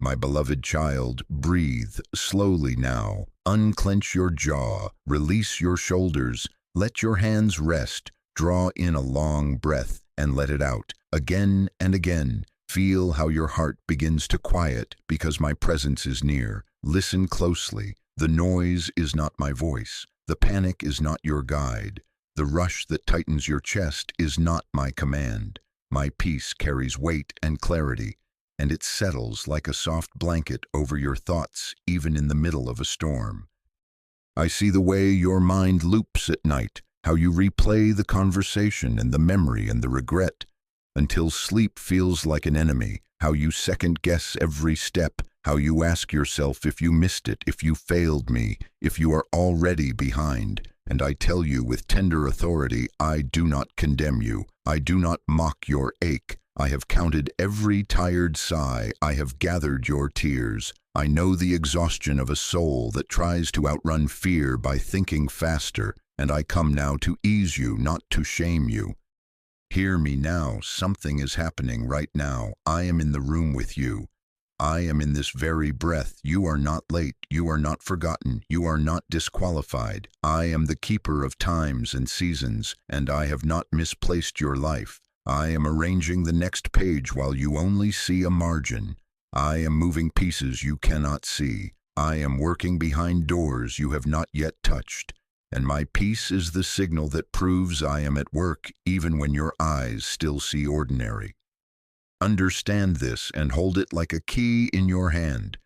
My beloved child, breathe slowly now. Unclench your jaw, release your shoulders, let your hands rest, draw in a long breath and let it out. Again and again, feel how your heart begins to quiet because my presence is near. Listen closely. The noise is not my voice. The panic is not your guide. The rush that tightens your chest is not my command. My peace carries weight and clarity, and it settles like a soft blanket over your thoughts even in the middle of a storm. I see the way your mind loops at night, how you replay the conversation and the memory and the regret, until sleep feels like an enemy, how you second-guess every step, how you ask yourself if you missed it, if you failed me, if you are already behind. And I tell you with tender authority, I do not condemn you. I do not mock your ache. I have counted every tired sigh. I have gathered your tears. I know the exhaustion of a soul that tries to outrun fear by thinking faster, and I come now to ease you, not to shame you. Hear me now. Something is happening right now. I am in the room with you. I am in this very breath. You are not late. You are not forgotten. You are not disqualified. I am the keeper of times and seasons, and I have not misplaced your life. I am arranging the next page while you only see a margin. I am moving pieces you cannot see. I am working behind doors you have not yet touched. And my peace is the signal that proves I am at work even when your eyes still see ordinary. Understand this and hold it like a key in your hand.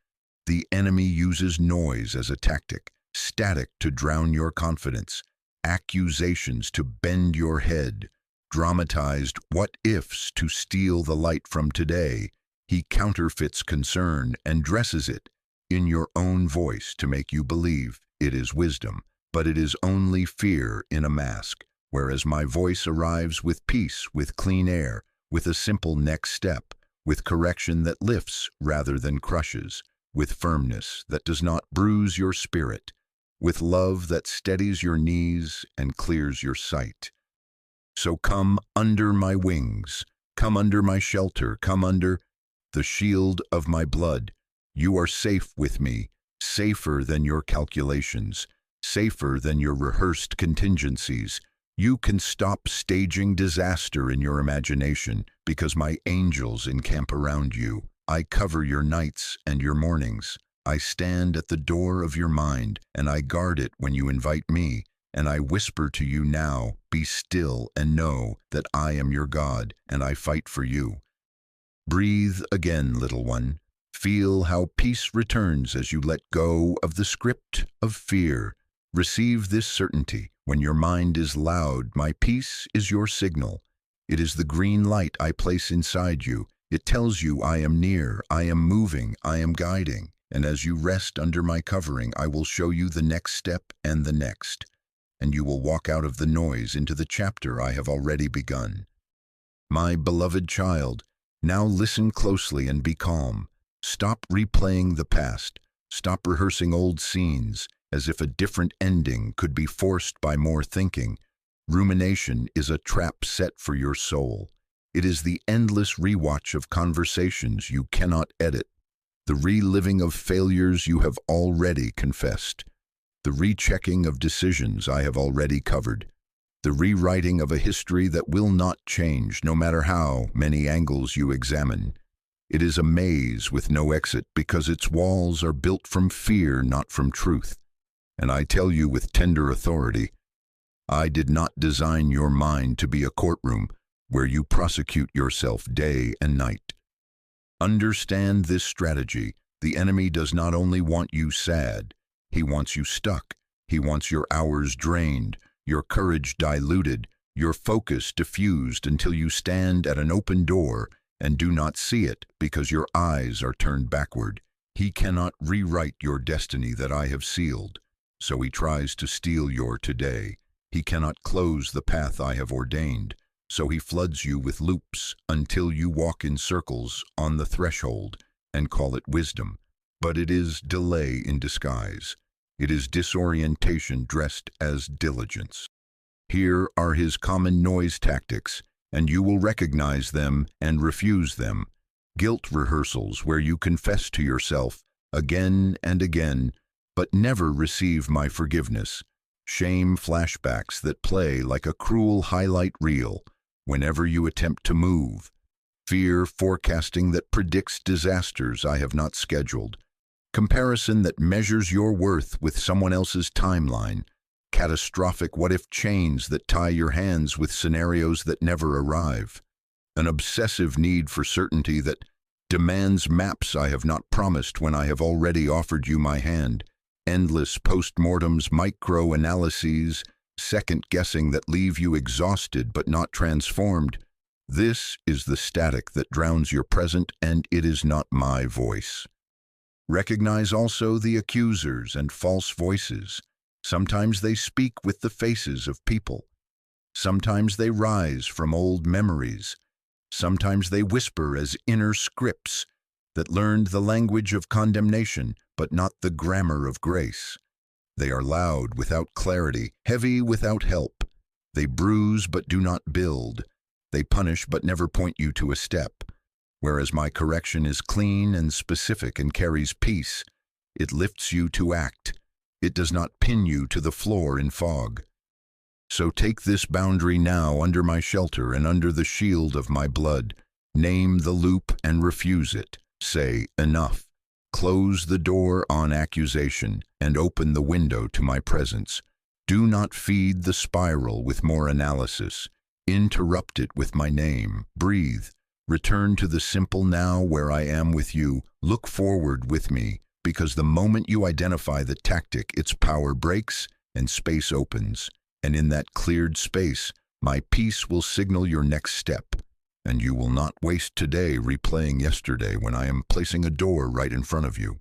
The enemy uses noise as a tactic, static to drown your confidence, accusations to bend your head, dramatized what-ifs to steal the light from today. He counterfeits concern and dresses it in your own voice to make you believe it is wisdom, but it is only fear in a mask, whereas my voice arrives with peace, with clean air, with a simple next step, with correction that lifts rather than crushes, with firmness that does not bruise your spirit, with love that steadies your knees and clears your sight. So come under my wings, come under my shelter, come under the shield of my blood. You are safe with me, safer than your calculations, safer than your rehearsed contingencies. You can stop staging disaster in your imagination because my angels encamp around you. I cover your nights and your mornings. I stand at the door of your mind, and I guard it when you invite me, and I whisper to you now, be still and know that I am your God, and I fight for you. Breathe again, little one. Feel how peace returns as you let go of the script of fear. Receive this certainty. When your mind is loud, my peace is your signal. It is the green light I place inside you. It tells you I am near, I am moving, I am guiding. And as you rest under my covering, I will show you the next step and the next. And you will walk out of the noise into the chapter I have already begun. My beloved child, now listen closely and be calm. Stop replaying the past. Stop rehearsing old scenes as if a different ending could be forced by more thinking. Rumination is a trap set for your soul. It is the endless rewatch of conversations you cannot edit, the reliving of failures you have already confessed, the rechecking of decisions I have already covered, the rewriting of a history that will not change no matter how many angles you examine. It is a maze with no exit because its walls are built from fear, not from truth. And I tell you with tender authority, I did not design your mind to be a courtroom where you prosecute yourself day and night. Understand this strategy. The enemy does not only want you sad, he wants you stuck. He wants your hours drained, your courage diluted, your focus diffused until you stand at an open door and do not see it because your eyes are turned backward. He cannot rewrite your destiny that I have sealed. So he tries to steal your today. He cannot close the path I have ordained, so he floods you with loops until you walk in circles on the threshold and call it wisdom. But it is delay in disguise. It is disorientation dressed as diligence. Here are his common noise tactics, and you will recognize them and refuse them. guilt rehearsals where you confess to yourself again and again, but never receive my forgiveness, shame flashbacks that play like a cruel highlight reel whenever you attempt to move, fear forecasting that predicts disasters I have not scheduled, comparison that measures your worth with someone else's timeline, catastrophic what-if chains that tie your hands with scenarios that never arrive, an obsessive need for certainty that demands maps I have not promised when I have already offered you my hand, endless postmortems, micro-analyses, second-guessing that leave you exhausted but not transformed. This is the static that drowns your present, and it is not my voice. Recognize also the accusers and false voices. Sometimes they speak with the faces of people. Sometimes they rise from old memories. Sometimes they whisper as inner scripts that learned the language of condemnation, but not the grammar of grace. They are loud without clarity, heavy without help. They bruise but do not build. They punish but never point you to a step. Whereas my correction is clean and specific and carries peace. It lifts you to act. It does not pin you to the floor in fog. So take this boundary now under my shelter and under the shield of my blood. Name the loop and refuse it. Say, enough. Close the door on accusation and open the window to my presence. Do not feed the spiral with more analysis. Interrupt it with my name. Breathe. Return to the simple now where I am with you. Look forward with me, because the moment you identify the tactic, its power breaks and space opens. And in that cleared space, my peace will signal your next step, and you will not waste today replaying yesterday when I am placing a door right in front of you.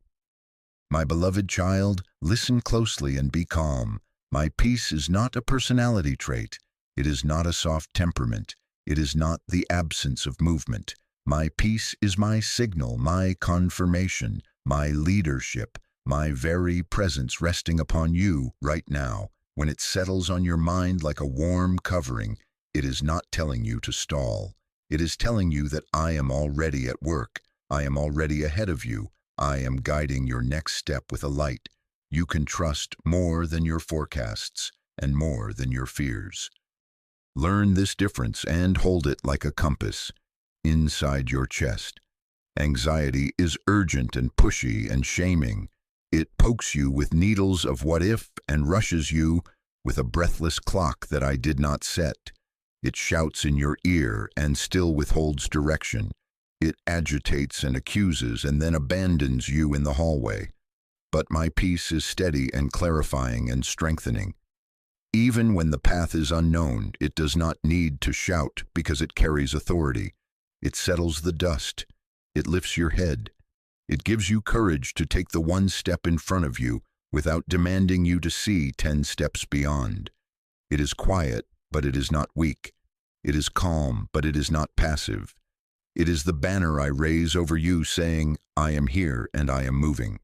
My beloved child, listen closely and be calm. My peace is not a personality trait. It is not a soft temperament. It is not the absence of movement. My peace is my signal, my confirmation, my leadership, my very presence resting upon you right now. When it settles on your mind like a warm covering, it is not telling you to stall. It is telling you that I am already at work. I am already ahead of you. I am guiding your next step with a light. You can trust more than your forecasts and more than your fears. Learn this difference and hold it like a compass inside your chest. Anxiety is urgent and pushy and shaming. It pokes you with needles of what if and rushes you with a breathless clock that I did not set. It shouts in your ear and still withholds direction. It agitates and accuses and then abandons you in the hallway. But my peace is steady and clarifying and strengthening. Even when the path is unknown, it does not need to shout because it carries authority. It settles the dust. It lifts your head. It gives you courage to take the one step in front of you without demanding you to see 10 steps beyond. It is quiet, but it is not weak. It is calm, but it is not passive. It is the banner I raise over you saying, I am here and I am moving.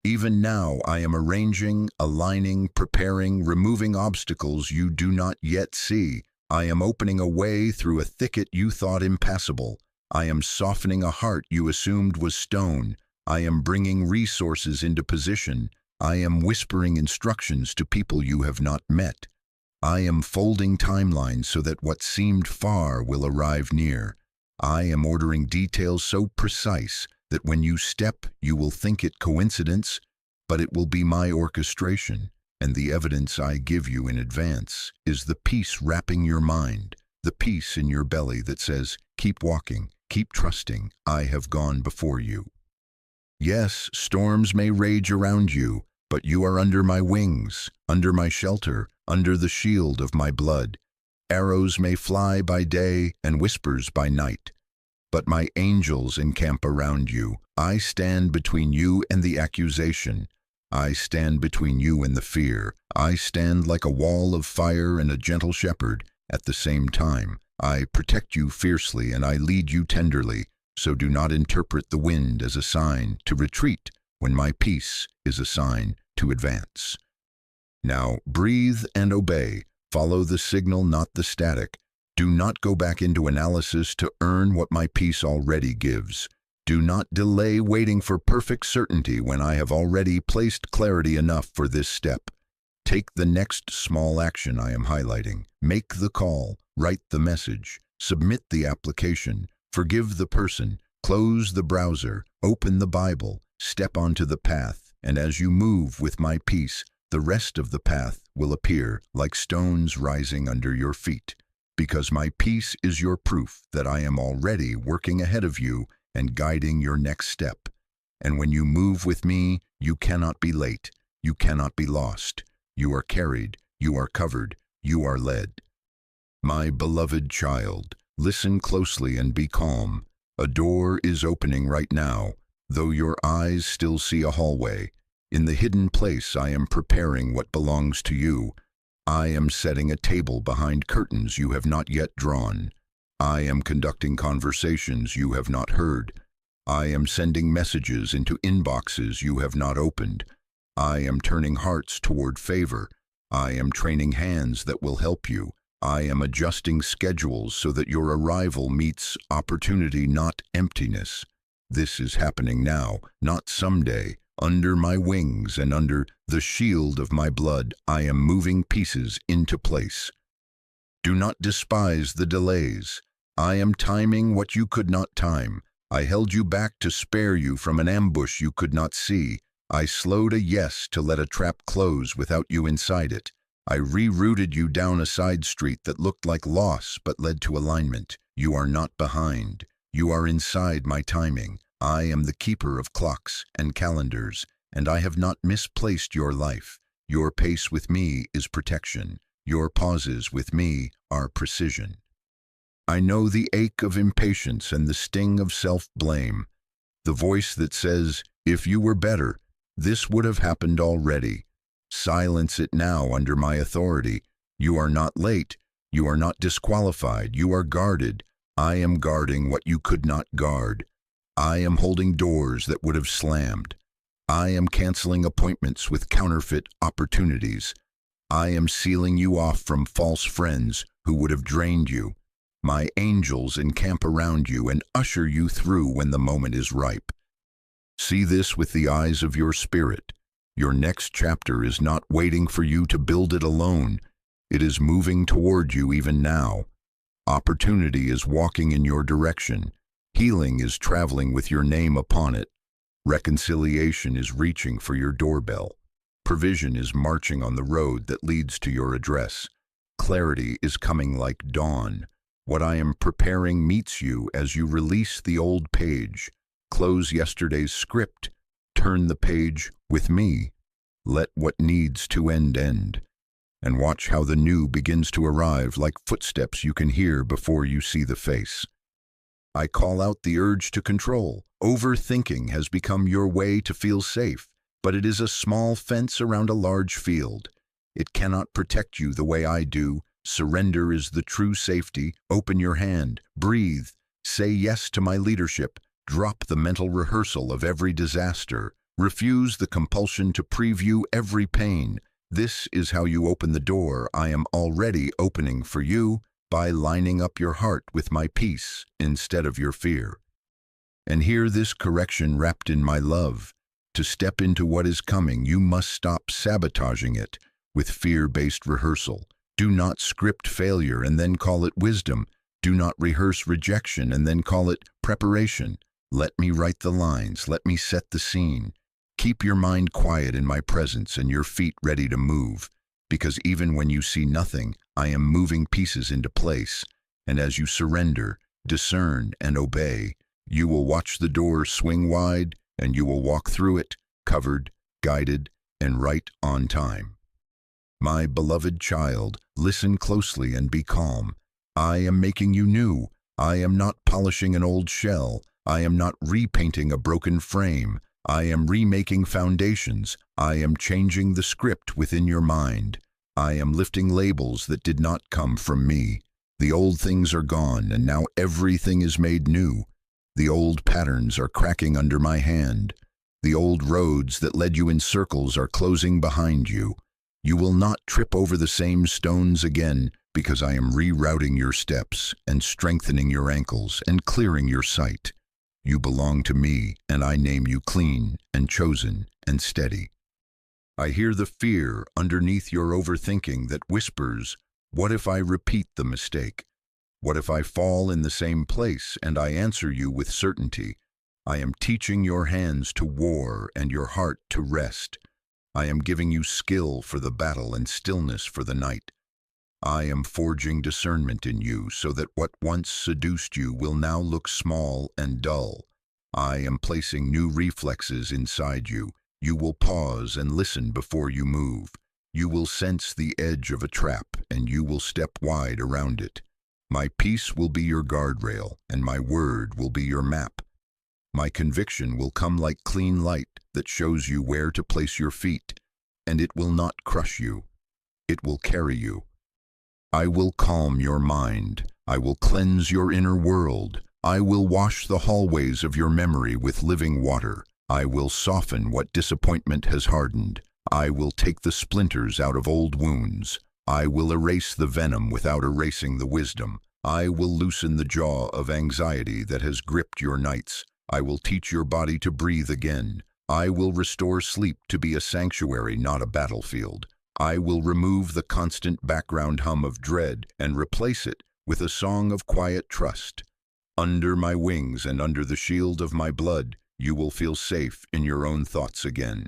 Even now I am arranging, aligning, preparing, removing obstacles you do not yet see. I am opening a way through a thicket you thought impassable. I am softening a heart you assumed was stone. I am bringing resources into position. I am whispering instructions to people you have not met. I am folding timelines so that what seemed far will arrive near. I am ordering details so precise that when you step, you will think it coincidence, but it will be my orchestration, and the evidence I give you in advance is the peace wrapping your mind, the peace in your belly that says, keep walking, keep trusting, I have gone before you. Yes, storms may rage around you, but you are under my wings, under my shelter, under the shield of my blood. Arrows may fly by day and whispers by night, but my angels encamp around you. I stand between you and the accusation. I stand between you and the fear. I stand like a wall of fire and a gentle shepherd at the same time. I protect you fiercely and I lead you tenderly, so do not interpret the wind as a sign to retreat when my peace is a sign to advance. Now breathe and obey. Follow the signal, not the static. Do not go back into analysis to earn what my peace already gives. Do not delay waiting for perfect certainty when I have already placed clarity enough for this step. Take the next small action I am highlighting. Make the call, write the message, submit the application, forgive the person, close the browser, open the Bible, step onto the path, and as you move with my peace, the rest of the path will appear like stones rising under your feet. Because my peace is your proof that I am already working ahead of you and guiding your next step. And when you move with me, you cannot be late, you cannot be lost. You are carried, you are covered, you are led. My beloved child, listen closely and be calm. A door is opening right now, though your eyes still see a hallway. In the hidden place I am preparing what belongs to you. I am setting a table behind curtains you have not yet drawn. I am conducting conversations you have not heard. I am sending messages into inboxes you have not opened. I am turning hearts toward favor. I am training hands that will help you. I am adjusting schedules so that your arrival meets opportunity, not emptiness. This is happening now, not someday. Under my wings and under the shield of my blood, I am moving pieces into place. Do not despise the delays. I am timing what you could not time. I held you back to spare you from an ambush you could not see. I slowed a yes to let a trap close without you inside it. I rerouted you down a side street that looked like loss but led to alignment. You are not behind. You are inside my timing. I am the keeper of clocks and calendars, and I have not misplaced your life. Your pace with me is protection. Your pauses with me are precision. I know the ache of impatience and the sting of self-blame. The voice that says, if you were better, this would have happened already. Silence it now under my authority. You are not late. You are not disqualified. You are guarded. I am guarding what you could not guard. I am holding doors that would have slammed. I am canceling appointments with counterfeit opportunities. I am sealing you off from false friends who would have drained you. My angels encamp around you and usher you through when the moment is ripe. See this with the eyes of your spirit. Your next chapter is not waiting for you to build it alone. It is moving toward you even now. Opportunity is walking in your direction. Healing is traveling with your name upon it. Reconciliation is reaching for your doorbell. Provision is marching on the road that leads to your address. Clarity is coming like dawn. What I am preparing meets you as you release the old page. Close yesterday's script. Turn the page with me. Let what needs to end end. And watch how the new begins to arrive like footsteps you can hear before you see the face. I call out the urge to control. Overthinking has become your way to feel safe, but it is a small fence around a large field. It cannot protect you the way I do. Surrender is the true safety. Open your hand, breathe, say yes to my leadership. Drop the mental rehearsal of every disaster. Refuse the compulsion to preview every pain. This is how you open the door I am already opening for you, by lining up your heart with my peace instead of your fear. And hear this correction wrapped in my love. To step into what is coming, you must stop sabotaging it with fear-based rehearsal. Do not script failure and then call it wisdom. Do not rehearse rejection and then call it preparation. Let me write the lines. Let me set the scene. Keep your mind quiet in my presence and your feet ready to move, because even when you see nothing, I am moving pieces into place. And as you surrender, discern, and obey, you will watch the door swing wide, and you will walk through it, covered, guided, and right on time. My beloved child, listen closely and be calm. I am making you new. I am not polishing an old shell. I am not repainting a broken frame. I am remaking foundations. I am changing the script within your mind. I am lifting labels that did not come from me. The old things are gone, and now everything is made new. The old patterns are cracking under my hand. The old roads that led you in circles are closing behind you. You will not trip over the same stones again. because I am rerouting your steps and strengthening your ankles and clearing your sight. You belong to me, and I name you clean and chosen and steady. I hear the fear underneath your overthinking that whispers, what if I repeat the mistake? What if I fall in the same place? And I answer you with certainty. I am teaching your hands to war and your heart to rest. I am giving you skill for the battle and stillness for the night. I am forging discernment in you so that what once seduced you will now look small and dull. I am placing new reflexes inside you. You will pause and listen before you move. You will sense the edge of a trap, and you will step wide around it. My peace will be your guardrail, and my word will be your map. My conviction will come like clean light that shows you where to place your feet, and it will not crush you. It will carry you. I will calm your mind. I will cleanse your inner world. I will wash the hallways of your memory with living water. I will soften what disappointment has hardened. I will take the splinters out of old wounds. I will erase the venom without erasing the wisdom. I will loosen the jaw of anxiety that has gripped your nights. I will teach your body to breathe again. I will restore sleep to be a sanctuary, not a battlefield. I will remove the constant background hum of dread and replace it with a song of quiet trust. Under my wings and under the shield of my blood, you will feel safe in your own thoughts again.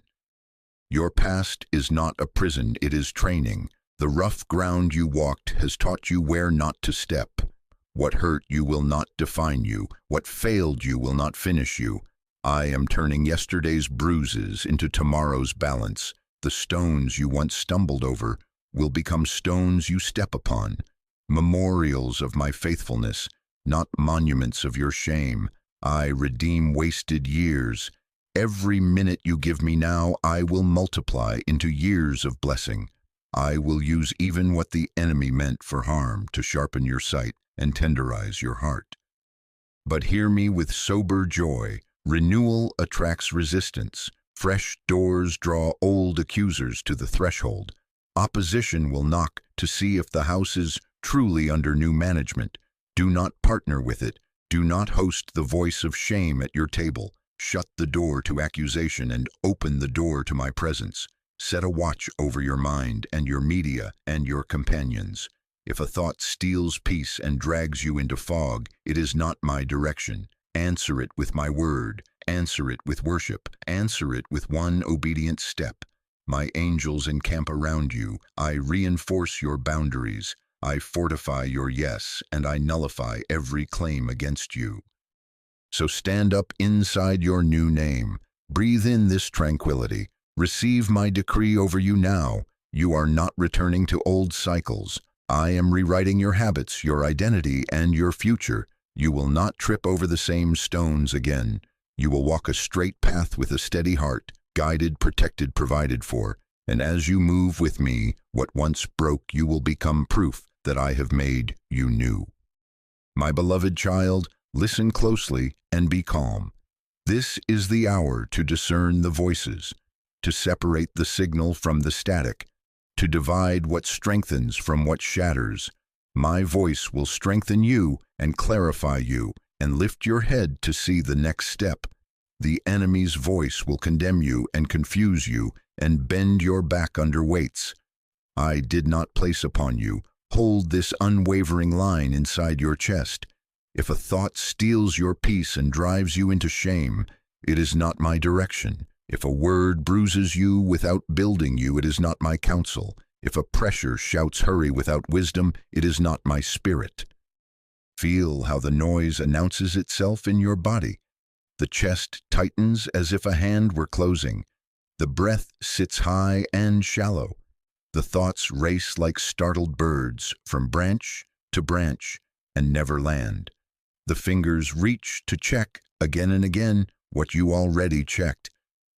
Your past is not a prison, it is training. The rough ground you walked has taught you where not to step. What hurt you will not define you. What failed you will not finish you. I am turning yesterday's bruises into tomorrow's balance. The stones you once stumbled over will become stones you step upon. Memorials of my faithfulness, not monuments of your shame. I redeem wasted years. Every minute you give me now, I will multiply into years of blessing. I will use even what the enemy meant for harm to sharpen your sight and tenderize your heart. But hear me with sober joy. Renewal attracts resistance. Fresh doors draw old accusers to the threshold. Opposition will knock to see if the house is truly under new management. Do not partner with it. Do not host the voice of shame at your table. Shut the door to accusation and open the door to my presence. Set a watch over your mind and your media and your companions. If a thought steals peace and drags you into fog, it is not my direction. Answer it with my word. Answer it with worship. Answer it with one obedient step. My angels encamp around you. I reinforce your boundaries. I fortify your yes, and I nullify every claim against you. So stand up inside your new name. Breathe in this tranquility. Receive my decree over you now. You are not returning to old cycles. I am rewriting your habits, your identity, and your future. You will not trip over the same stones again. You will walk a straight path with a steady heart, guided, protected, provided for. And as you move with me, what once broke, you will become proof that I have made you new. My beloved child, listen closely and be calm. This is the hour to discern the voices, to separate the signal from the static, to divide what strengthens from what shatters. My voice will strengthen you and clarify you and lift your head to see the next step. The enemy's voice will condemn you and confuse you and bend your back under weights. I did not place upon you. Hold this unwavering line inside your chest. If a thought steals your peace and drives you into shame, it is not my direction. If a word bruises you without building you, it is not my counsel. If a pressure shouts hurry without wisdom, it is not my spirit. Feel how the noise announces itself in your body. The chest tightens as if a hand were closing. The breath sits high and shallow. The thoughts race like startled birds from branch to branch and never land. The fingers reach to check again and again what you already checked.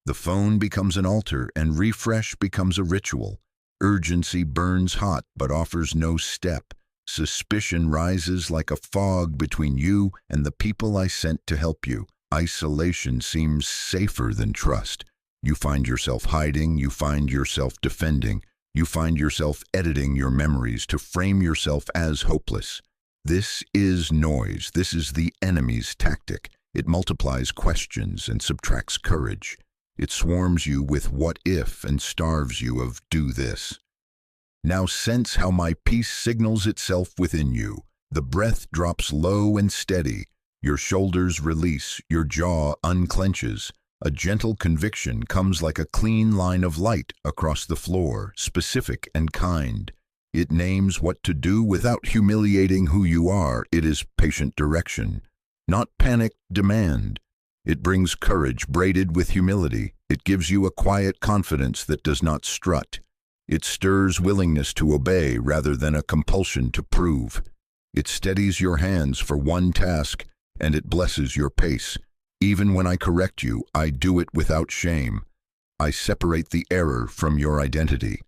The phone becomes an altar and refresh becomes a ritual. Urgency burns hot but offers no step. Suspicion rises like a fog between you and the people I sent to help you. Isolation seems safer than trust. You find yourself hiding, you find yourself defending. You find yourself editing your memories to frame yourself as hopeless. This is noise. This is the enemy's tactic. It multiplies questions and subtracts courage. It swarms you with what if and starves you of do this. Now sense how my peace signals itself within you. The breath drops low and steady. Your shoulders release, your jaw unclenches. A gentle conviction comes like a clean line of light across the floor, specific and kind. It names what to do without humiliating who you are. It is patient direction, not panicked demand. It brings courage braided with humility. It gives you a quiet confidence that does not strut. It stirs willingness to obey rather than a compulsion to prove. It steadies your hands for one task, and it blesses your pace. Even when I correct you, I do it without shame. I separate the error from your identity.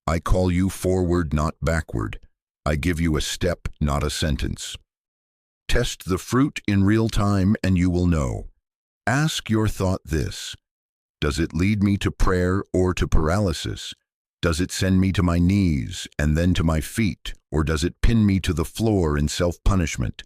I call you forward, not backward. I give you a step, not a sentence. Test the fruit in real time and you will know. Ask your thought this: does it lead me to prayer or to paralysis? Does it send me to my knees and then to my feet, or does it pin me to the floor in self-punishment?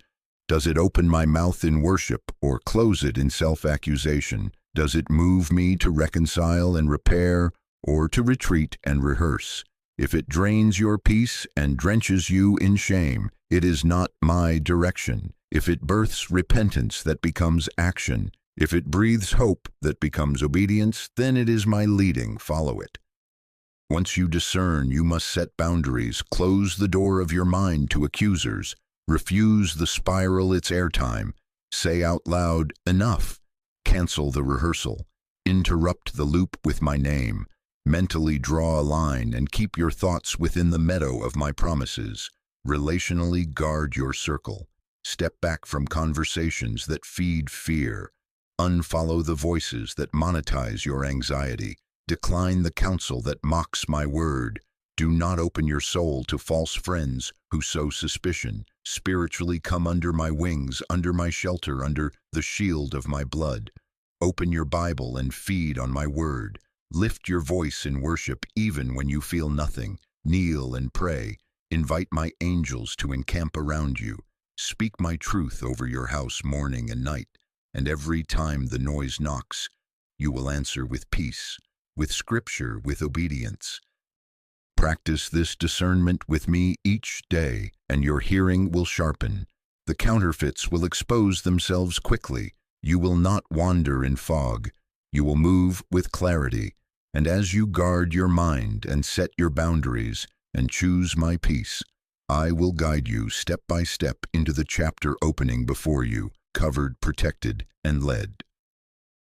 Does it open my mouth in worship or close it in self-accusation? Does it move me to reconcile and repair or to retreat and rehearse? If it drains your peace and drenches you in shame, it is not my direction. If it births repentance that becomes action, if it breathes hope that becomes obedience, then it is my leading. Follow it. Once you discern, you must set boundaries. Close the door of your mind to accusers. Refuse the spiral its airtime. Say out loud, enough. Cancel the rehearsal. Interrupt the loop with my name. Mentally draw a line and keep your thoughts within the meadow of my promises. Relationally guard your circle. Step back from conversations that feed fear. Unfollow the voices that monetize your anxiety. Decline the counsel that mocks my word. Do not open your soul to false friends who sow suspicion. Spiritually come under my wings, under my shelter, under the shield of my blood. Open your Bible and feed on my word. Lift your voice in worship even when you feel nothing. Kneel and pray. Invite my angels to encamp around you. Speak my truth over your house morning and night. And every time the noise knocks, you will answer with peace, with scripture, with obedience. Practice this discernment with me each day, and your hearing will sharpen. The counterfeits will expose themselves quickly. You will not wander in fog. You will move with clarity. And as you guard your mind and set your boundaries and choose my peace, I will guide you step by step into the chapter opening before you, covered, protected, and led.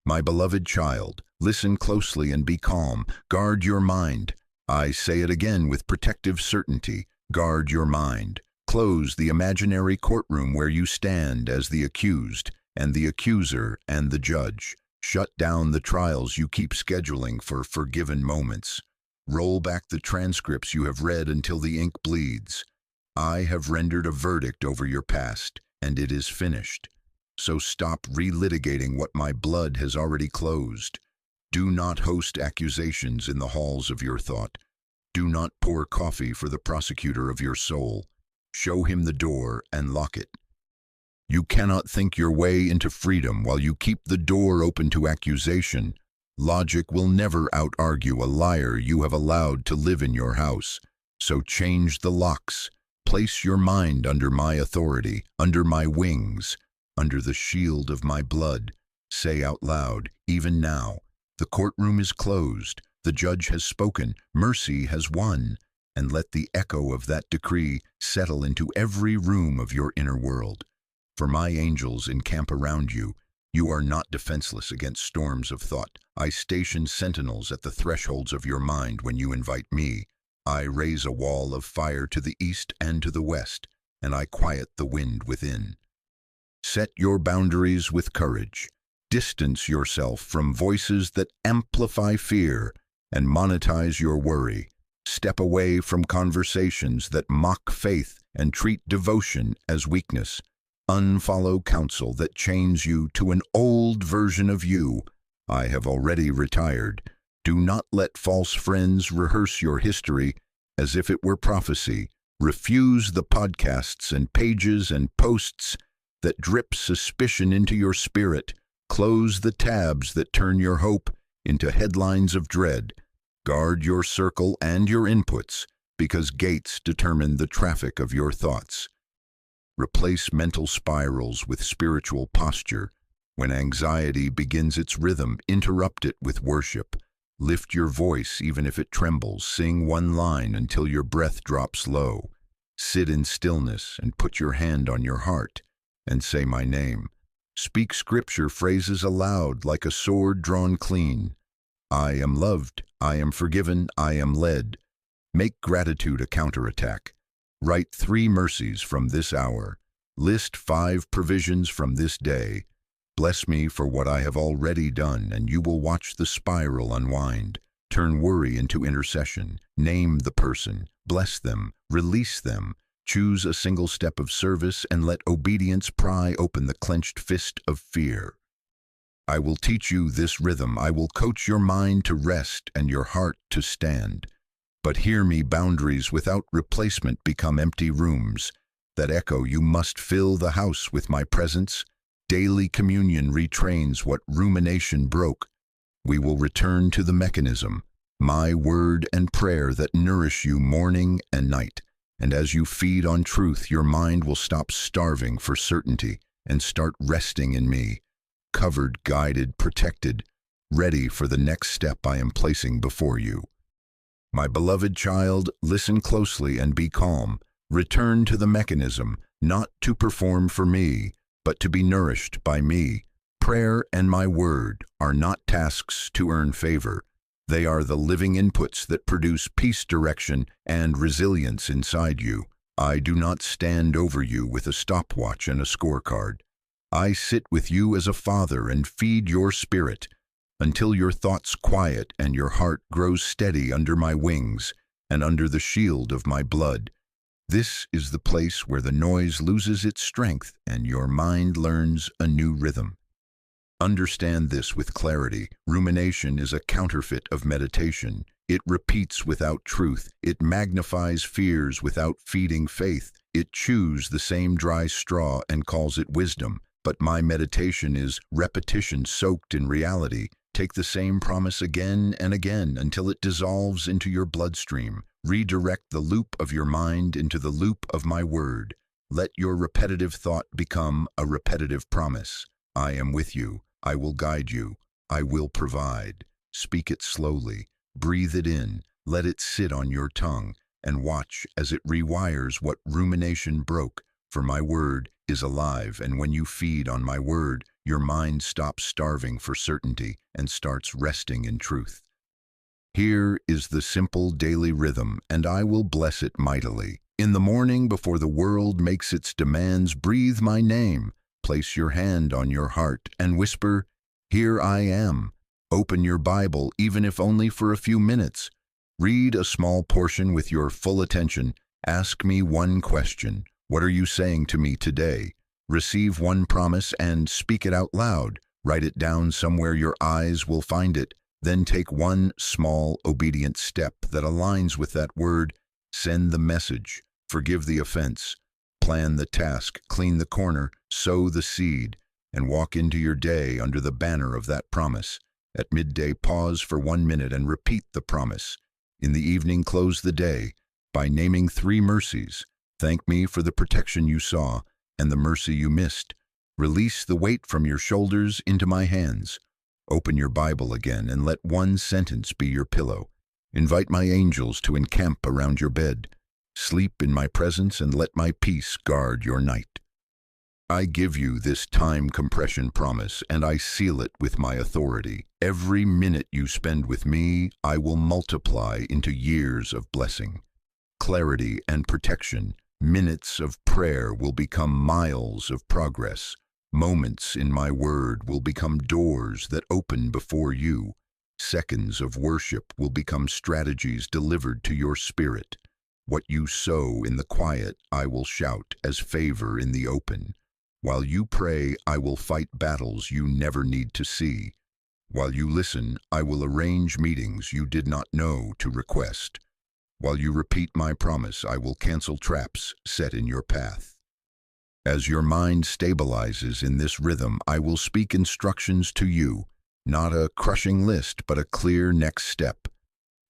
My beloved child, listen closely and be calm. Guard your mind. I say it again with protective certainty. Guard your mind. Close the imaginary courtroom where you stand as the accused and the accuser and the judge. Shut down the trials you keep scheduling for forgiven moments. Roll back the transcripts you have read until the ink bleeds. I have rendered a verdict over your past, and it is finished. So stop relitigating what my blood has already closed. Do not host accusations in the halls of your thought. Do not pour coffee for the prosecutor of your soul. Show him the door and lock it. You cannot think your way into freedom while you keep the door open to accusation. Logic will never out-argue a liar you have allowed to live in your house. So change the locks. Place your mind under my authority, under my wings, under the shield of my blood. Say out loud, even now, the courtroom is closed, the judge has spoken, mercy has won, and let the echo of that decree settle into every room of your inner world. For my angels encamp around you. You are not defenseless against storms of thought. I station sentinels at the thresholds of your mind when you invite me. I raise a wall of fire to the east and to the west, and I quiet the wind within. Set your boundaries with courage. Distance yourself from voices that amplify fear and monetize your worry. Step away from conversations that mock faith and treat devotion as weakness. Unfollow counsel that chains you to an old version of you. I have already retired. Do not let false friends rehearse your history as if it were prophecy. Refuse the podcasts and pages and posts that drip suspicion into your spirit. Close the tabs that turn your hope into headlines of dread. Guard your circle and your inputs, because gates determine the traffic of your thoughts. Replace mental spirals with spiritual posture. When anxiety begins its rhythm, interrupt it with worship. Lift your voice even if it trembles. Sing one line until your breath drops low. Sit in stillness and put your hand on your heart and say my name. Speak scripture phrases aloud like a sword drawn clean. I am loved, I am forgiven, I am led. Make gratitude a counterattack. Write 3 mercies from this hour. List 5 provisions from this day. Bless me for what I have already done, and you will watch the spiral unwind. Turn worry into intercession. Name the person. Bless them. Release them. Choose a single step of service and let obedience pry open the clenched fist of fear. I will teach you this rhythm. I will coach your mind to rest and your heart to stand. But hear me, boundaries without replacement become empty rooms that echo. You must fill the house with my presence. Daily communion retrains what rumination broke. We will return to the mechanism, my word and prayer that nourish you morning and night. And as you feed on truth, your mind will stop starving for certainty and start resting in me, covered, guided, protected, ready for the next step I am placing before you. My beloved child, listen closely and be calm. Return to the mechanism, not to perform for me, but to be nourished by me. Prayer and my word are not tasks to earn favor. They are the living inputs that produce peace, direction, and resilience inside you. I do not stand over you with a stopwatch and a scorecard. I sit with you as a father and feed your spirit until your thoughts quiet and your heart grows steady under my wings and under the shield of my blood. This is the place where the noise loses its strength and your mind learns a new rhythm. Understand this with clarity. Rumination is a counterfeit of meditation. It repeats without truth. It magnifies fears without feeding faith. It chews the same dry straw and calls it wisdom. But my meditation is repetition soaked in reality. Take the same promise again and again until it dissolves into your bloodstream. Redirect the loop of your mind into the loop of my word. Let your repetitive thought become a repetitive promise. I am with you. I will guide you. I will provide. Speak it slowly. Breathe it in. Let it sit on your tongue and watch as it rewires what rumination broke. For my word is alive, and when you feed on my word, your mind stops starving for certainty and starts resting in truth. Here is the simple daily rhythm, and I will bless it mightily. In the morning, before the world makes its demands, breathe my name. Place your hand on your heart and whisper, "Here I am." Open your Bible, even if only for a few minutes. Read a small portion with your full attention. Ask me one question. What are you saying to me today? Receive one promise and speak it out loud. Write it down somewhere your eyes will find it. Then take one small, obedient step that aligns with that word. Send the message. Forgive the offense. Plan the task. Clean the corner. Sow the seed. And walk into your day under the banner of that promise. At midday, pause for 1 minute and repeat the promise. In the evening, close the day by naming 3 mercies. Thank me for the protection you saw and the mercy you missed. Release the weight from your shoulders into my hands. Open your Bible again and let one sentence be your pillow. Invite my angels to encamp around your bed. Sleep in my presence and let my peace guard your night. I give you this time compression promise, and I seal it with my authority. Every minute you spend with me, I will multiply into years of blessing, clarity, and protection. Minutes of prayer will become miles of progress. Moments in my word will become doors that open before you. Seconds of worship will become strategies delivered to your spirit. What you sow in the quiet, I will shout as favor in the open. While you pray, I will fight battles you never need to see. While you listen, I will arrange meetings you did not know to request. While you repeat my promise, I will cancel traps set in your path. As your mind stabilizes in this rhythm, I will speak instructions to you, not a crushing list, but a clear next step.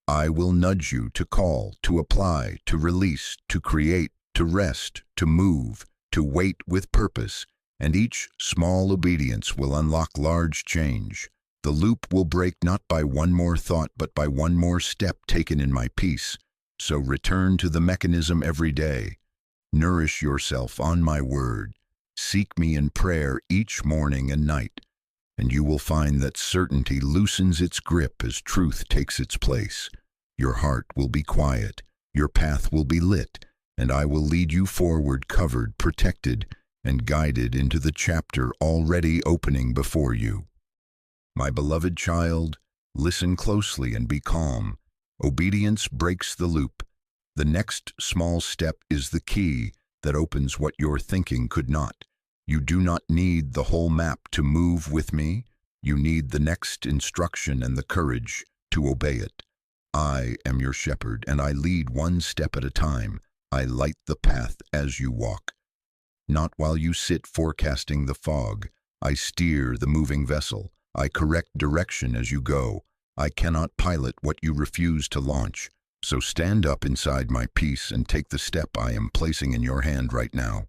I will nudge you to call, to apply, to release, to create, to rest, to move, to wait with purpose, and each small obedience will unlock large change. The loop will break not by one more thought, but by one more step taken in my peace. So return to the mechanism every day. Nourish yourself on my word. Seek me in prayer each morning and night, and you will find that certainty loosens its grip as truth takes its place. Your heart will be quiet, your path will be lit, and I will lead you forward covered, protected, and guided into the chapter already opening before you. My beloved child, listen closely and be calm. Obedience breaks the loop. The next small step is the key that opens what your thinking could not. You do not need the whole map to move with me. You need the next instruction and the courage to obey it. I am your shepherd, and I lead one step at a time. I light the path as you walk. Not while you sit forecasting the fog. I steer the moving vessel. I correct direction as you go. I cannot pilot what you refuse to launch. So stand up inside my peace and take the step I am placing in your hand right now.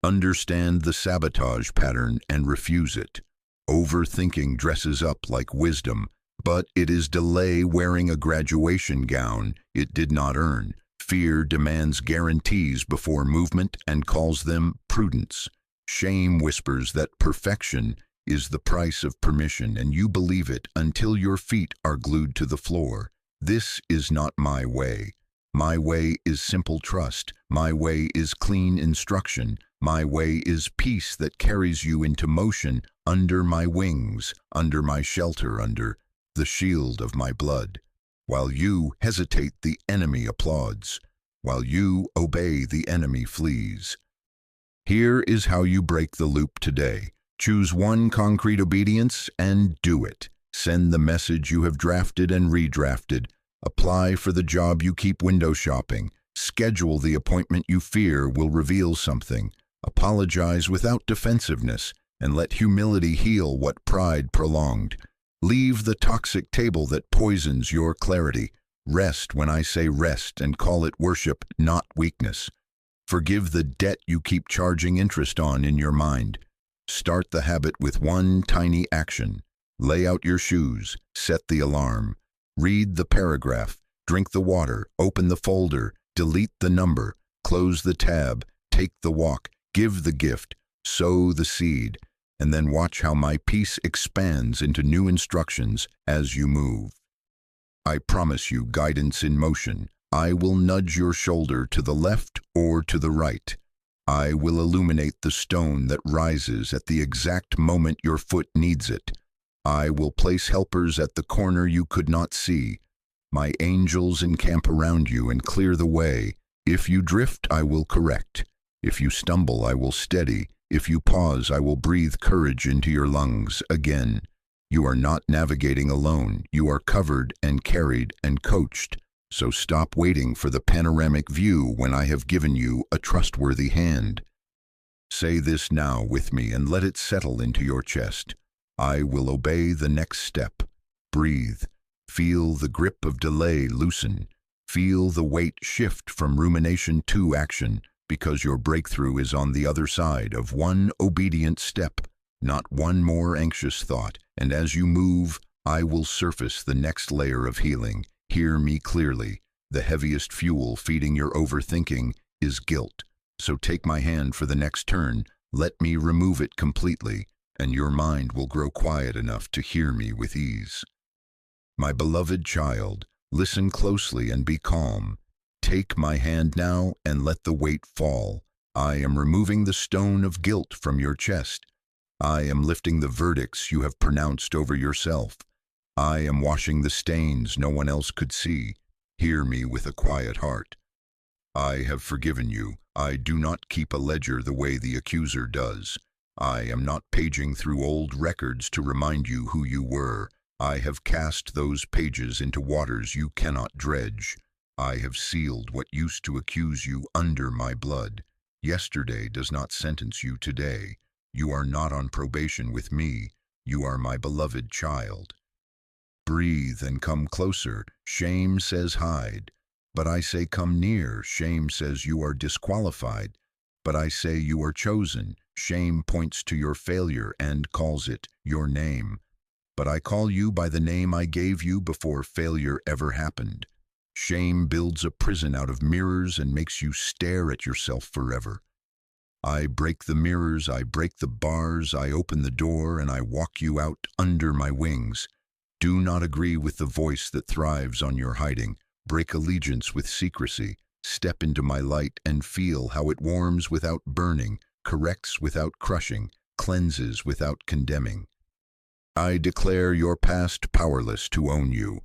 Understand the sabotage pattern and refuse it. Overthinking dresses up like wisdom, but it is delay wearing a graduation gown it did not earn. Fear demands guarantees before movement and calls them prudence. Shame whispers that perfection is the price of permission, and you believe it until your feet are glued to the floor. This is not my way. My way is simple trust. My way is clean instruction. My way is peace that carries you into motion under my wings, under my shelter, under the shield of my blood. While you hesitate, the enemy applauds. While you obey, the enemy flees. Here is how you break the loop today. Choose one concrete obedience and do it. Send the message you have drafted and redrafted. Apply for the job you keep window shopping. Schedule the appointment you fear will reveal something. Apologize without defensiveness, and let humility heal what pride prolonged. Leave the toxic table that poisons your clarity. Rest when I say rest, and call it worship, not weakness. Forgive the debt you keep charging interest on in your mind. Start the habit with one tiny action. Lay out your shoes, set the alarm. Read the paragraph, drink the water, open the folder, delete the number, close the tab, take the walk, give the gift, sow the seed, and then watch how my peace expands into new instructions as you move. I promise you guidance in motion. I will nudge your shoulder to the left or to the right. I will illuminate the stone that rises at the exact moment your foot needs it. I will place helpers at the corner you could not see. My angels encamp around you and clear the way. If you drift, I will correct. If you stumble, I will steady. If you pause, I will breathe courage into your lungs again. You are not navigating alone. You are covered and carried and coached. So stop waiting for the panoramic view when I have given you a trustworthy hand. Say this now with me and let it settle into your chest. I will obey the next step. Breathe. Feel the grip of delay loosen. Feel the weight shift from rumination to action, because your breakthrough is on the other side of one obedient step, not one more anxious thought. And as you move, I will surface the next layer of healing. Hear me clearly. The heaviest fuel feeding your overthinking is guilt. So take my hand for the next turn. Let me remove it completely, and your mind will grow quiet enough to hear me with ease. My beloved child, listen closely and be calm. Take my hand now and let the weight fall. I am removing the stone of guilt from your chest. I am lifting the verdicts you have pronounced over yourself. I am washing the stains no one else could see. Hear me with a quiet heart. I have forgiven you. I do not keep a ledger the way the accuser does. I am not paging through old records to remind you who you were. I have cast those pages into waters you cannot dredge. I have sealed what used to accuse you under my blood. Yesterday does not sentence you today. You are not on probation with me. You are my beloved child. Breathe and come closer. Shame says hide. But I say come near. Shame says you are disqualified. But I say you are chosen. Shame points to your failure and calls it your name. But I call you by the name I gave you before failure ever happened. Shame builds a prison out of mirrors and makes you stare at yourself forever. I break the mirrors, I break the bars, I open the door, and I walk you out under my wings. Do not agree with the voice that thrives on your hiding. Break allegiance with secrecy. Step into my light and feel how it warms without burning, corrects without crushing, cleanses without condemning. I declare your past powerless to own you.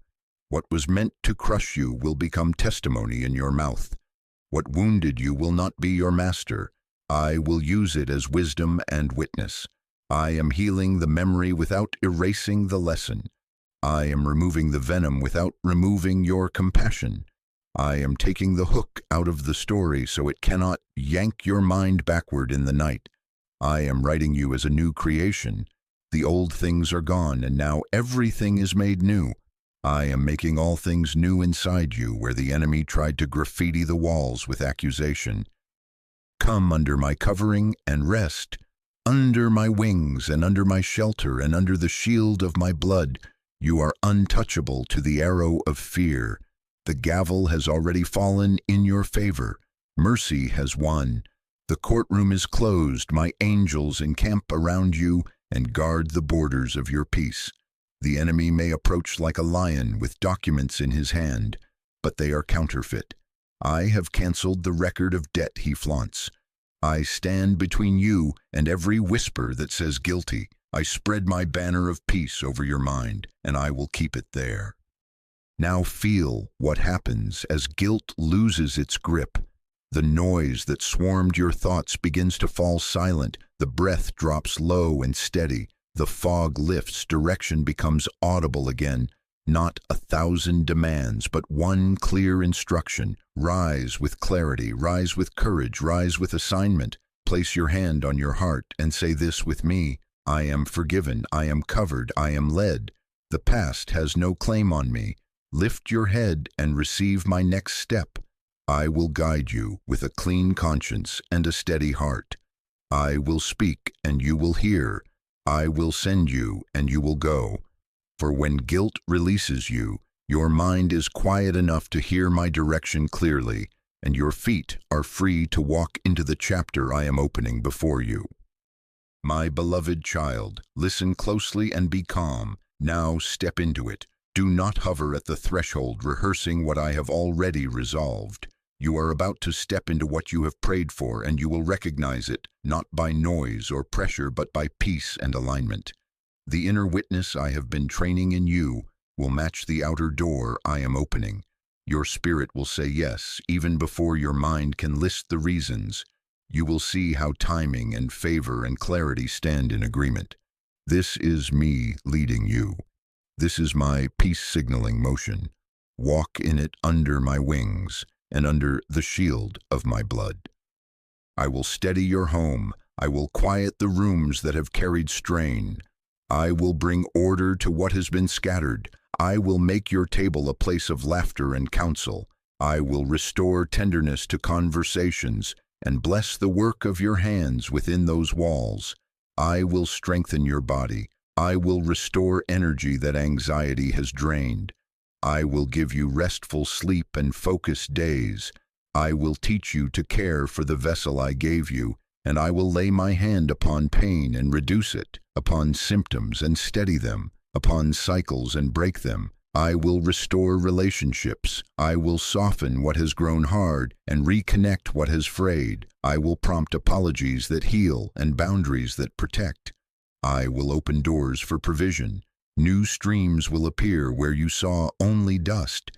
What was meant to crush you will become testimony in your mouth. What wounded you will not be your master. I will use it as wisdom and witness. I am healing the memory without erasing the lesson. I am removing the venom without removing your compassion. I am taking the hook out of the story so it cannot yank your mind backward in the night. I am writing you as a new creation. The old things are gone, and now everything is made new. I am making all things new inside you where the enemy tried to graffiti the walls with accusation. Come under my covering and rest, under my wings and under my shelter and under the shield of my blood. You are untouchable to the arrow of fear. The gavel has already fallen in your favor. Mercy has won. The courtroom is closed. My angels encamp around you and guard the borders of your peace. The enemy may approach like a lion with documents in his hand, but they are counterfeit. I have canceled the record of debt he flaunts. I stand between you and every whisper that says guilty. I spread my banner of peace over your mind, and I will keep it there. Now feel what happens as guilt loses its grip. The noise that swarmed your thoughts begins to fall silent. The breath drops low and steady. The fog lifts. Direction becomes audible again. Not 1,000 demands, but one clear instruction. Rise with clarity, rise with courage, rise with assignment. Place your hand on your heart and say this with me. I am forgiven, I am covered, I am led. The past has no claim on me. Lift your head and receive my next step. I will guide you with a clean conscience and a steady heart. I will speak and you will hear. I will send you and you will go. For when guilt releases you, your mind is quiet enough to hear my direction clearly, and your feet are free to walk into the chapter I am opening before you. My beloved child, listen closely and be calm. Now step into it. Do not hover at the threshold rehearsing what I have already resolved. You are about to step into what you have prayed for, and you will recognize it, not by noise or pressure, but by peace and alignment. The inner witness I have been training in you will match the outer door I am opening. Your spirit will say yes, even before your mind can list the reasons. You will see how timing and favor and clarity stand in agreement. This is me leading you. This is my peace signaling motion. Walk in it under my wings and under the shield of my blood. I will steady your home. I will quiet the rooms that have carried strain. I will bring order to what has been scattered. I will make your table a place of laughter and counsel. I will restore tenderness to conversations and bless the work of your hands within those walls. I will strengthen your body. I will restore energy that anxiety has drained. I will give you restful sleep and focused days. I will teach you to care for the vessel I gave you, and I will lay my hand upon pain and reduce it, upon symptoms and steady them, upon cycles and break them. I will restore relationships. I will soften what has grown hard and reconnect what has frayed. I will prompt apologies that heal and boundaries that protect. I will open doors for provision. New streams will appear where you saw only dust.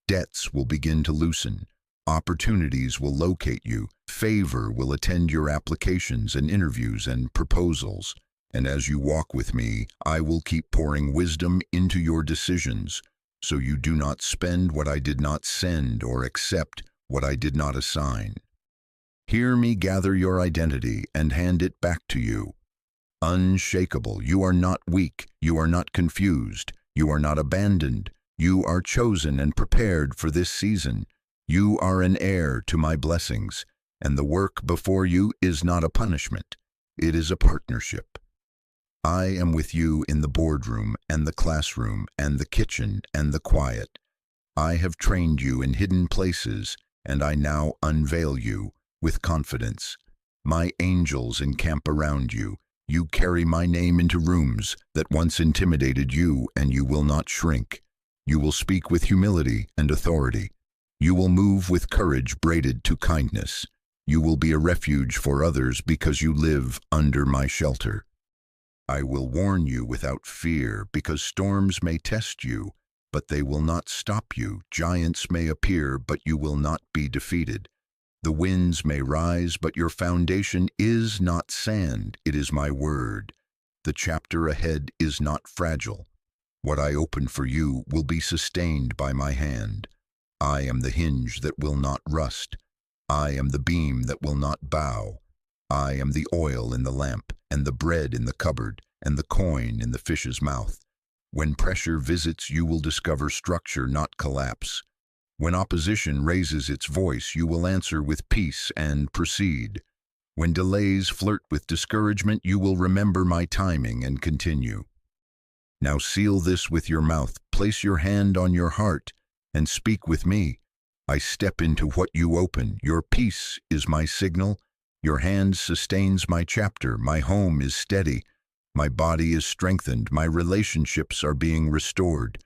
Debts will begin to loosen. Opportunities will locate you. favor will attend your applications and interviews and proposals. And as you walk with me, I will keep pouring wisdom into your decisions, so you do not spend what I did not send or accept what I did not assign. Hear me gather your identity and hand it back to you. Unshakable, you are not weak, you are not confused, you are not abandoned, you are chosen and prepared for this season. You are an heir to my blessings, and the work before you is not a punishment, it is a partnership. I am with you in the boardroom and the classroom and the kitchen and the quiet. I have trained you in hidden places, and I now unveil you with confidence. My angels encamp around you. You carry my name into rooms that once intimidated you, and you will not shrink. You will speak with humility and authority. You will move with courage braided to kindness. You will be a refuge for others because you live under my shelter. I will warn you without fear because storms may test you, but they will not stop you. Giants may appear, but you will not be defeated. The winds may rise, but your foundation is not sand, it is my word. The chapter ahead is not fragile. What I open for you will be sustained by my hand. I am the hinge that will not rust. I am the beam that will not bow. I am the oil in the lamp, and the bread in the cupboard, and the coin in the fish's mouth. When pressure visits, you will discover structure, not collapse. When opposition raises its voice, you will answer with peace and proceed. When delays flirt with discouragement, you will remember my timing and continue. Now seal this with your mouth, place your hand on your heart, and speak with me. I step into what you open. Your peace is my signal. Your hand sustains my chapter. My home is steady. My body is strengthened. My relationships are being restored.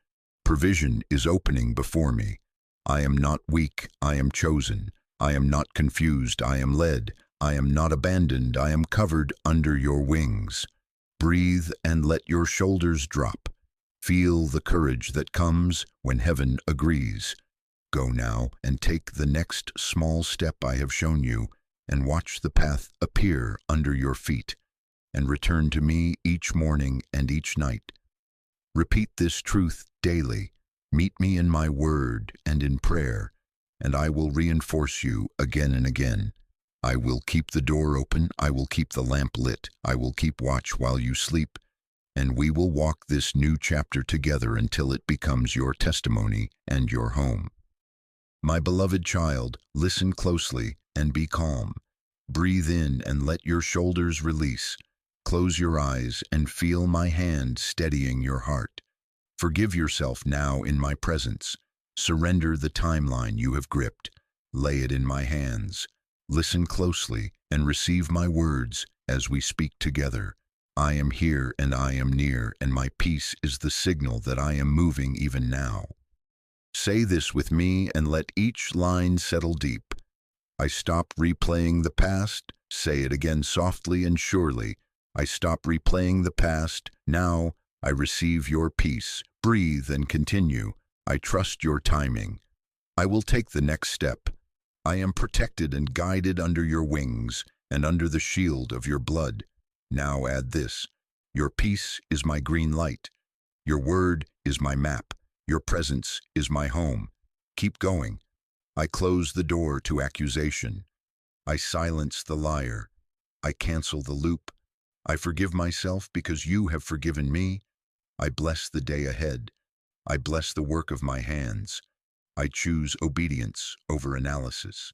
Provision is opening before me. I am not weak. I am chosen. I am not confused. I am led. I am not abandoned. I am covered under your wings. Breathe and let your shoulders drop. Feel the courage that comes when heaven agrees. Go now and take the next small step I have shown you, and watch the path appear under your feet, and return to me each morning and each night. Repeat this truth daily. Meet me in my word and in prayer, and I will reinforce you again and again. I will keep the door open. I will keep the lamp lit. I will keep watch while you sleep, and we will walk this new chapter together until it becomes your testimony and your home. My beloved child, listen closely and be calm. Breathe in and let your shoulders release. Close your eyes and feel my hand steadying your heart. Forgive yourself now in my presence. Surrender the timeline you have gripped. Lay it in my hands. Listen closely and receive my words as we speak together. I am here and I am near, and my peace is the signal that I am moving even now. Say this with me and let each line settle deep. I stop replaying the past. Say it again softly and surely. I stop replaying the past. Now I receive your peace. Breathe and continue. I trust your timing. I will take the next step. I am protected and guided under your wings and under the shield of your blood. Now add this. Your peace is my green light. Your word is my map. Your presence is my home. Keep going. I close the door to accusation. I silence the liar. I cancel the loop. I forgive myself because you have forgiven me. I bless the day ahead. I bless the work of my hands. I choose obedience over analysis.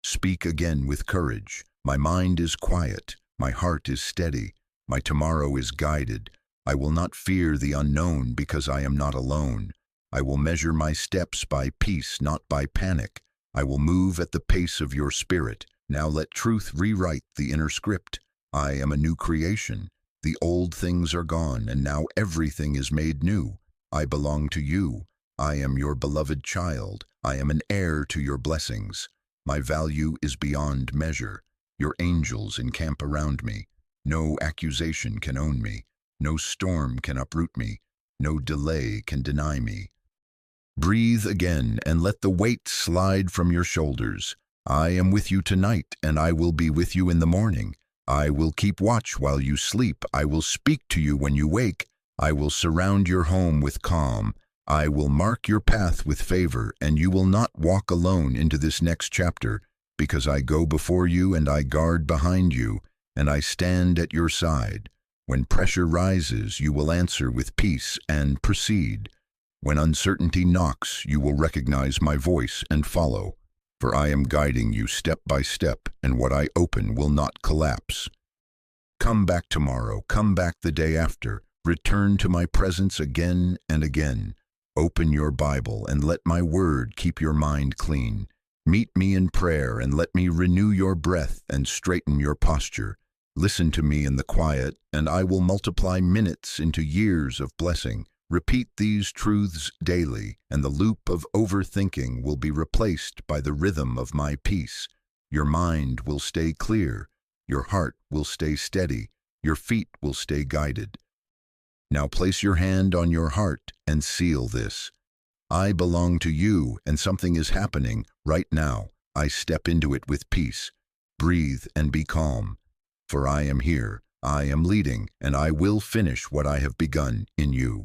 Speak again with courage. My mind is quiet. My heart is steady. My tomorrow is guided. I will not fear the unknown because I am not alone. I will measure my steps by peace, not by panic. I will move at the pace of your spirit. Now let truth rewrite the inner script. I am a new creation. The old things are gone, and now everything is made new. I belong to you. I am your beloved child. I am an heir to your blessings. My value is beyond measure. Your angels encamp around me. No accusation can own me. No storm can uproot me. No delay can deny me. Breathe again and let the weight slide from your shoulders. I am with you tonight, and I will be with you in the morning. I will keep watch while you sleep. I will speak to you when you wake. I will surround your home with calm. I will mark your path with favor, and you will not walk alone into this next chapter, because I go before you and I guard behind you, and I stand at your side. When pressure rises, you will answer with peace and proceed. When uncertainty knocks, you will recognize my voice and follow. For I am guiding you step by step, and what I open will not collapse. Come back tomorrow, come back the day after. Return to my presence again and again. Open your Bible and let my word keep your mind clean. Meet me in prayer and let me renew your breath and straighten your posture. Listen to me in the quiet, and I will multiply minutes into years of blessing. Repeat these truths daily, and the loop of overthinking will be replaced by the rhythm of my peace. Your mind will stay clear, your heart will stay steady, your feet will stay guided. Now place your hand on your heart and seal this. I belong to you, and something is happening right now. I step into it with peace. Breathe and be calm. For I am here, I am leading, and I will finish what I have begun in you.